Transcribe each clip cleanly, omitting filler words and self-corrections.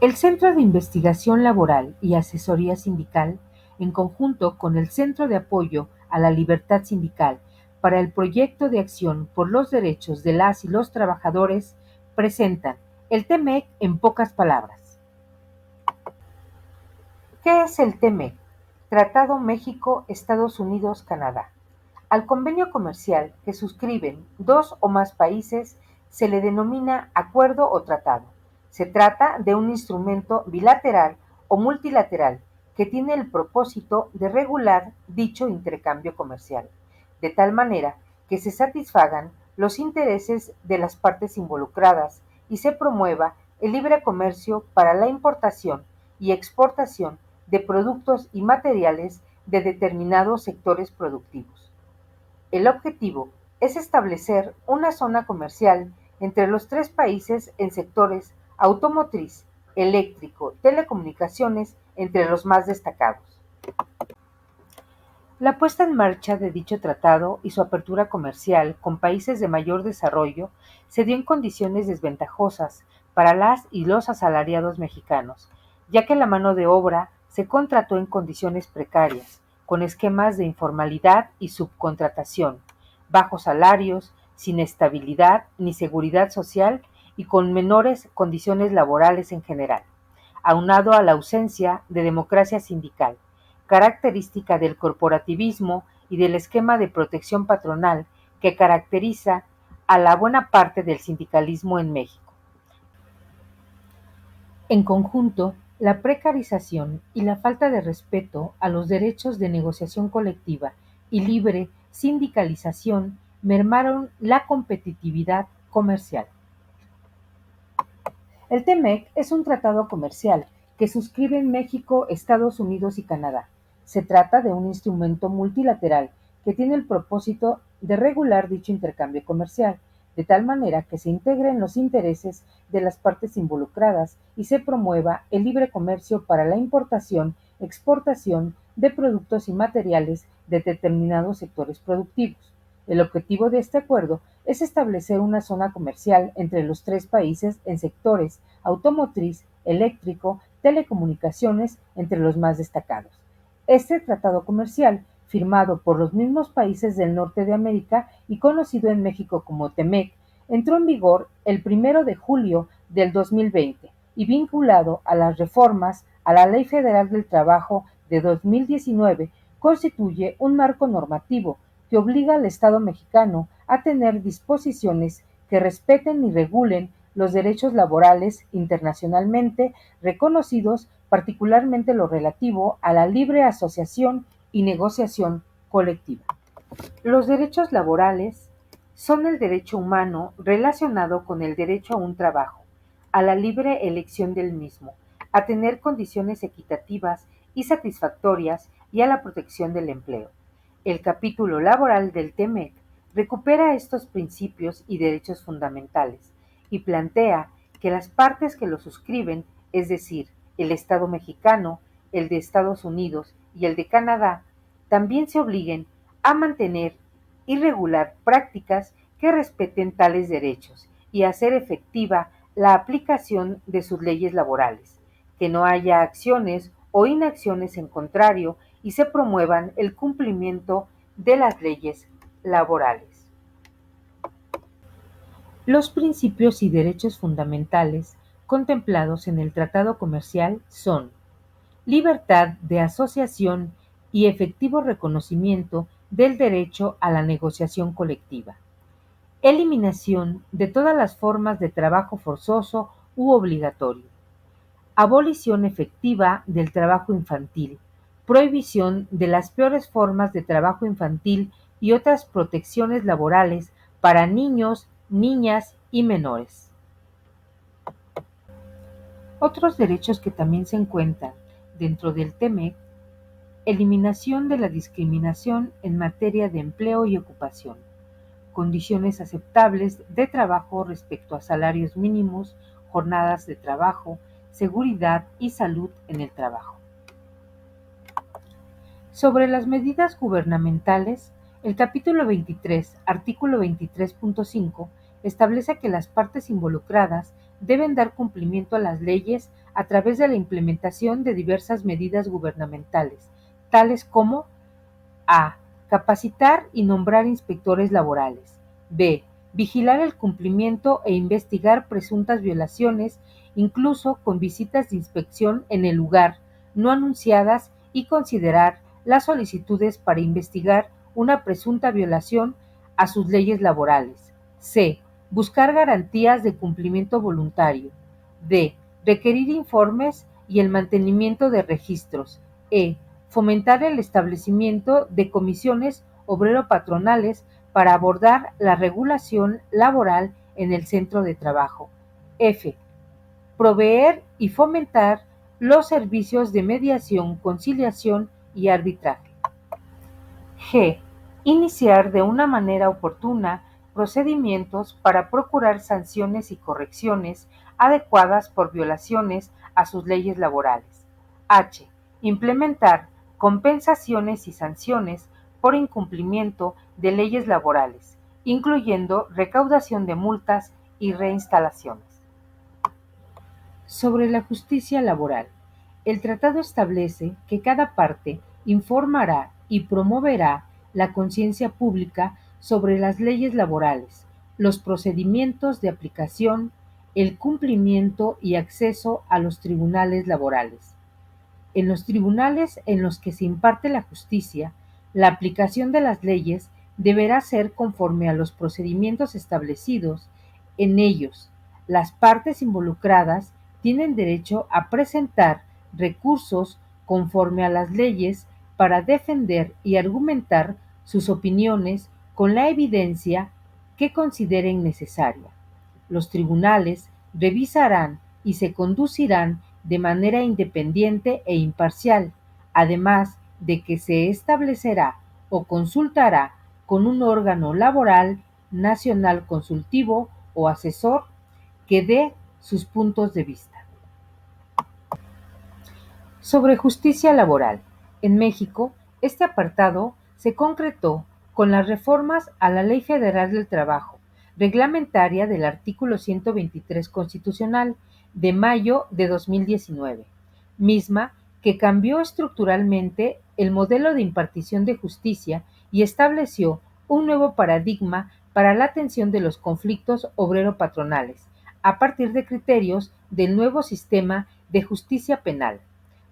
El Centro de Investigación Laboral y Asesoría Sindical, en conjunto con el Centro de Apoyo a la Libertad Sindical para el Proyecto de Acción por los Derechos de las y los Trabajadores, presentan el TEMEC en pocas palabras. ¿Qué es el TEMEC? Tratado México-Estados Unidos-Canadá. Al convenio comercial que suscriben dos o más países se le denomina acuerdo o tratado. Se trata de un instrumento bilateral o multilateral que tiene el propósito de regular dicho intercambio comercial, de tal manera que se satisfagan los intereses de las partes involucradas y se promueva el libre comercio para la importación y exportación de productos y materiales de determinados sectores productivos. El objetivo es establecer una zona comercial entre los tres países en sectores automotriz, eléctrico, telecomunicaciones, entre los más destacados. La puesta en marcha de dicho tratado y su apertura comercial con países de mayor desarrollo se dio en condiciones desventajosas para las y los asalariados mexicanos, ya que la mano de obra se contrató en condiciones precarias, con esquemas de informalidad y subcontratación, bajos salarios, sin estabilidad ni seguridad social y con menores condiciones laborales en general, aunado a la ausencia de democracia sindical, característica del corporativismo y del esquema de protección patronal que caracteriza a la buena parte del sindicalismo en México. En conjunto, la precarización y la falta de respeto a los derechos de negociación colectiva y libre sindicalización mermaron la competitividad comercial. El TEMEC es un tratado comercial que suscriben México, Estados Unidos y Canadá. Se trata de un instrumento multilateral que tiene el propósito de regular dicho intercambio comercial, de tal manera que se integren los intereses de las partes involucradas y se promueva el libre comercio para la importación, exportación de productos y materiales de determinados sectores productivos. El objetivo de este acuerdo es establecer una zona comercial entre los tres países en sectores automotriz, eléctrico, telecomunicaciones, entre los más destacados. Este tratado comercial, firmado por los mismos países del norte de América y conocido en México como TEMEC, entró en vigor el 1 de julio del 2020 y vinculado a las reformas a la Ley Federal del Trabajo de 2019, constituye un marco normativo que obliga al Estado mexicano a tener disposiciones que respeten y regulen los derechos laborales internacionalmente reconocidos, particularmente lo relativo a la libre asociación y negociación colectiva. Los derechos laborales son el derecho humano relacionado con el derecho a un trabajo, a la libre elección del mismo, a tener condiciones equitativas y satisfactorias y a la protección del empleo. El capítulo laboral del TEMEC recupera estos principios y derechos fundamentales y plantea que las partes que lo suscriben, es decir, el Estado mexicano, el de Estados Unidos y el de Canadá, también se obliguen a mantener y regular prácticas que respeten tales derechos y hacer efectiva la aplicación de sus leyes laborales, que no haya acciones o inacciones en contrario y se promuevan el cumplimiento de las leyes laborales. Los principios y derechos fundamentales contemplados en el tratado comercial son libertad de asociación y efectivo reconocimiento del derecho a la negociación colectiva, eliminación de todas las formas de trabajo forzoso u obligatorio, abolición efectiva del trabajo infantil, prohibición de las peores formas de trabajo infantil y otras protecciones laborales para niños, niñas y menores. Otros derechos que también se encuentran dentro del TEMEC: eliminación de la discriminación en materia de empleo y ocupación, condiciones aceptables de trabajo respecto a salarios mínimos, jornadas de trabajo, seguridad y salud en el trabajo. Sobre las medidas gubernamentales, el capítulo 23, artículo 23.5, establece que las partes involucradas deben dar cumplimiento a las leyes a través de la implementación de diversas medidas gubernamentales, tales como a. Capacitar y nombrar inspectores laborales. B. Vigilar el cumplimiento e investigar presuntas violaciones, incluso con visitas de inspección en el lugar, no anunciadas, y considerar las solicitudes para investigar una presunta violación a sus leyes laborales. C. Buscar garantías de cumplimiento voluntario. D. Requerir informes y el mantenimiento de registros. E. Fomentar el establecimiento de comisiones obrero-patronales para abordar la regulación laboral en el centro de trabajo. F. Proveer y fomentar los servicios de mediación, conciliación y arbitraje. G. Iniciar de una manera oportuna procedimientos para procurar sanciones y correcciones adecuadas por violaciones a sus leyes laborales. H. Implementar compensaciones y sanciones por incumplimiento de leyes laborales, incluyendo recaudación de multas y reinstalaciones. Sobre la justicia laboral. El tratado establece que cada parte informará y promoverá la conciencia pública sobre las leyes laborales, los procedimientos de aplicación, el cumplimiento y acceso a los tribunales laborales. En los tribunales en los que se imparte la justicia, la aplicación de las leyes deberá ser conforme a los procedimientos establecidos en ellos. Las partes involucradas tienen derecho a presentar recursos conforme a las leyes para defender y argumentar sus opiniones con la evidencia que consideren necesaria. Los tribunales revisarán y se conducirán de manera independiente e imparcial, además de que se establecerá o consultará con un órgano laboral nacional consultivo o asesor que dé sus puntos de vista. Sobre justicia laboral. En México, este apartado se concretó con las reformas a la Ley Federal del Trabajo, reglamentaria del artículo 123 constitucional de mayo de 2019, misma que cambió estructuralmente el modelo de impartición de justicia y estableció un nuevo paradigma para la atención de los conflictos obrero-patronales, a partir de criterios del nuevo sistema de justicia penal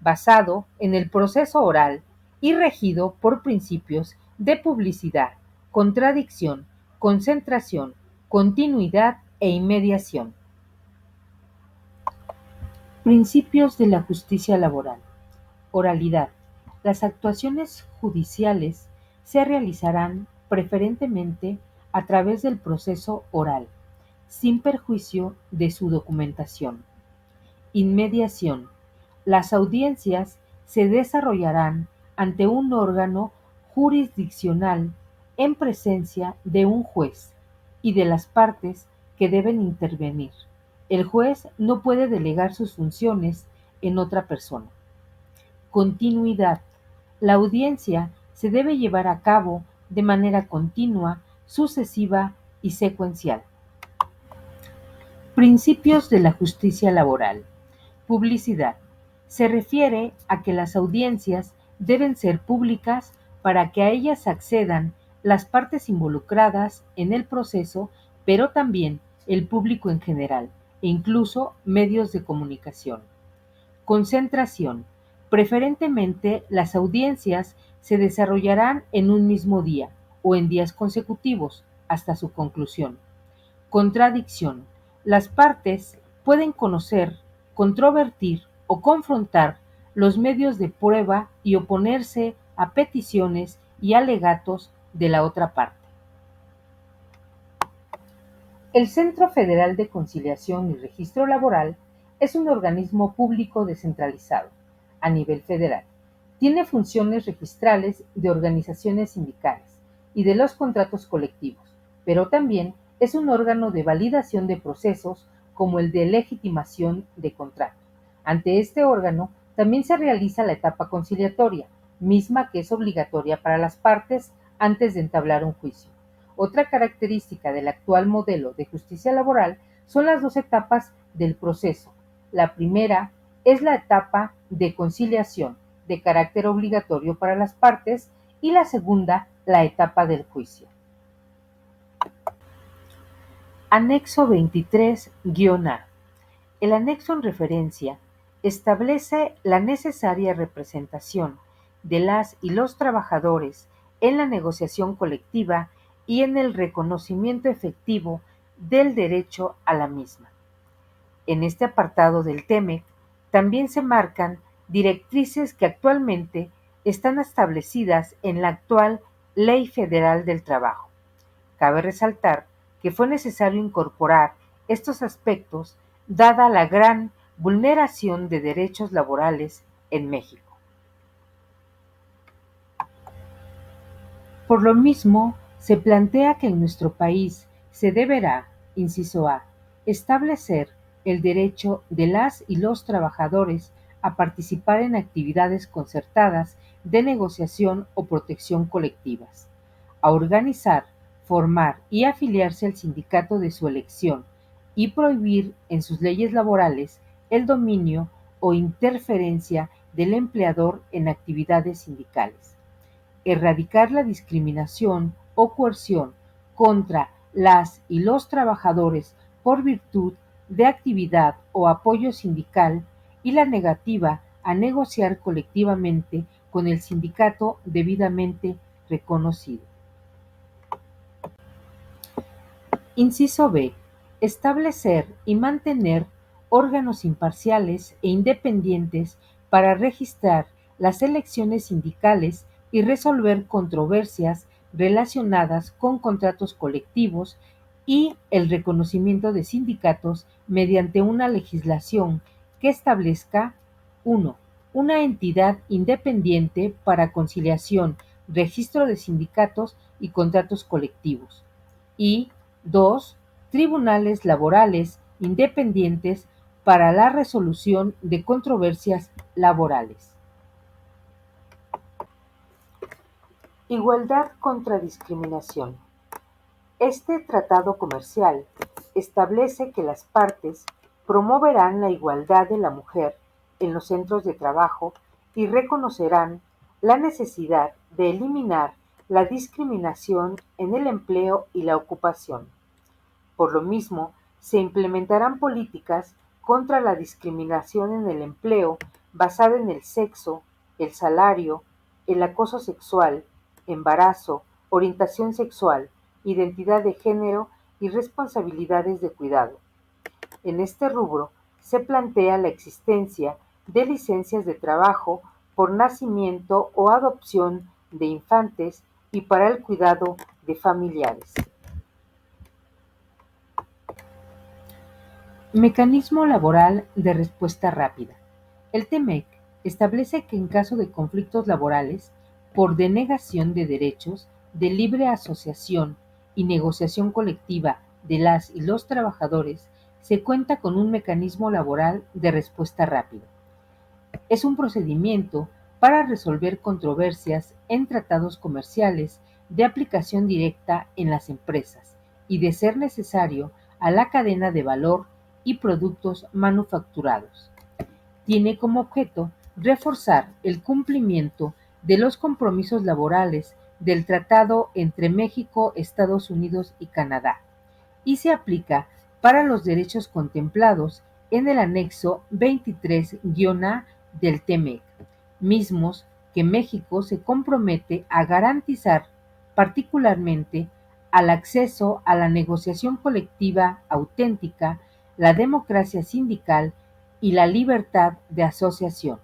basado en el proceso oral y regido por principios de publicidad, contradicción, concentración, continuidad e inmediación. Principios de la justicia laboral. Oralidad. Las actuaciones judiciales se realizarán preferentemente a través del proceso oral, sin perjuicio de su documentación. Inmediación. Las audiencias se desarrollarán ante un órgano jurisdiccional en presencia de un juez y de las partes que deben intervenir. El juez no puede delegar sus funciones en otra persona. Continuidad. La audiencia se debe llevar a cabo de manera continua, sucesiva y secuencial. Principios de la justicia laboral. Publicidad. Se refiere a que las audiencias deben ser públicas para que a ellas accedan las partes involucradas en el proceso, pero también el público en general, e incluso medios de comunicación. Concentración. Preferentemente, las audiencias se desarrollarán en un mismo día o en días consecutivos hasta su conclusión. Contradicción. Las partes pueden conocer, controvertir o confrontar los medios de prueba y oponerse a peticiones y alegatos de la otra parte. El Centro Federal de Conciliación y Registro Laboral es un organismo público descentralizado, a nivel federal. Tiene funciones registrales de organizaciones sindicales y de los contratos colectivos, pero también es un órgano de validación de procesos como el de legitimación de contrato. Ante este órgano también se realiza la etapa conciliatoria, misma que es obligatoria para las partes antes de entablar un juicio. Otra característica del actual modelo de justicia laboral son las dos etapas del proceso. La primera es la etapa de conciliación, de carácter obligatorio para las partes, y la segunda, la etapa del juicio. Anexo 23-A. El anexo en referencia establece la necesaria representación de las y los trabajadores en la negociación colectiva y en el reconocimiento efectivo del derecho a la misma. En este apartado del TEMEC también se marcan directrices que actualmente están establecidas en la actual Ley Federal del Trabajo. Cabe resaltar que fue necesario incorporar estos aspectos dada la gran vulneración de derechos laborales en México. Por lo mismo, se plantea que en nuestro país se deberá, inciso A, establecer el derecho de las y los trabajadores a participar en actividades concertadas de negociación o protección colectivas, a organizar, formar y afiliarse al sindicato de su elección y prohibir en sus leyes laborales el dominio o interferencia del empleador en actividades sindicales, erradicar la discriminación o coerción contra las y los trabajadores por virtud de actividad o apoyo sindical y la negativa a negociar colectivamente con el sindicato debidamente reconocido. Inciso B. Establecer y mantener órganos imparciales e independientes para registrar las elecciones sindicales y resolver controversias relacionadas con contratos colectivos y el reconocimiento de sindicatos mediante una legislación que establezca 1. Una entidad independiente para conciliación, registro de sindicatos y contratos colectivos y 2. Tribunales laborales independientes para la resolución de controversias laborales. Igualdad contra discriminación. Este tratado comercial establece que las partes promoverán la igualdad de la mujer en los centros de trabajo y reconocerán la necesidad de eliminar la discriminación en el empleo y la ocupación. Por lo mismo, se implementarán políticas contra la discriminación en el empleo basada en el sexo, el salario, el acoso sexual, embarazo, orientación sexual, identidad de género y responsabilidades de cuidado. En este rubro se plantea la existencia de licencias de trabajo por nacimiento o adopción de infantes y para el cuidado de familiares. Mecanismo laboral de respuesta rápida. El TEMEC establece que en caso de conflictos laborales, por denegación de derechos de libre asociación y negociación colectiva de las y los trabajadores, se cuenta con un mecanismo laboral de respuesta rápida. Es un procedimiento para resolver controversias en tratados comerciales de aplicación directa en las empresas y, de ser necesario, a la cadena de valor y productos manufacturados. Tiene como objeto reforzar el cumplimiento de los compromisos laborales del Tratado entre México, Estados Unidos y Canadá, y se aplica para los derechos contemplados en el anexo 23-A del TEMEC, mismos que México se compromete a garantizar, particularmente al acceso a la negociación colectiva auténtica, la democracia sindical y la libertad de asociación.